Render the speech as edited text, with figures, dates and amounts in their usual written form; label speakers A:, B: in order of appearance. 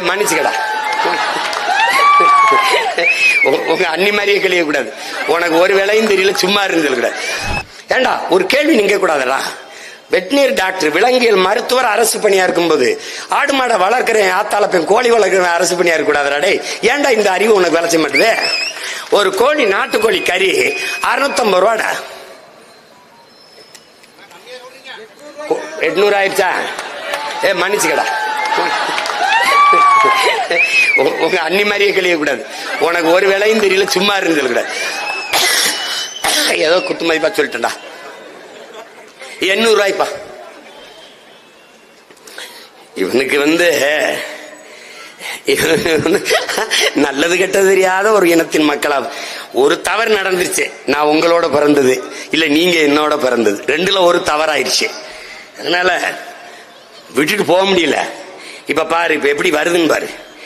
A: மன்னிச்சுக்கடா, உங்க அண்ணி மாதிரியே கழிய கூடாது. உனக்கு ஒரு வேலையும் தெரியல, சும்மா இருந்தது கூடாது. ஏண்டா ஒரு கேள்வி நீங்க கூடாதுடா. வெட்டினரி டாக்டர், விலங்கியல் மருத்துவர் அரசு பணியா இருக்கும்போது ஆடு மாடை வளர்க்கிறேன், ஆத்தால பெண் கோழி வளர்க்கிறேன் அரசு பணியா இருக்க கூடாதுடா. டே ஏன்டா இந்த அறிவு உனக்கு விளைச்ச மாட்டுது? ஒரு கோழி, நாட்டுக்கோழி கறி 650 ரூபாடா. 800 ஆயிடுச்சா? மன்னிச்சுக்கடா, உங்க அண்ணி மாதிரியே கழிய கூடாது. உனக்கு ஒரு வேலையும் தெரியல, சும்மா இருந்தது கூடாது. ஏதோ குத்து மதிப்பா சொல்லிட்டா. 800 ரூபாய்ப்பா. இவனுக்கு நல்லது கெட்டது தெரியாத ஒரு இனத்தின் மக்களா ஒரு தவறு நடந்துருச்சு. நான் உங்களோட பிறந்தது இல்ல, நீங்க என்னோட பிறந்தது, ரெண்டுல ஒரு தவறாயிருச்சு. அதனால விட்டுட்டு போக முடியல. இப்ப பாரு, இப்ப எப்படி வருதுன்னு பாரு.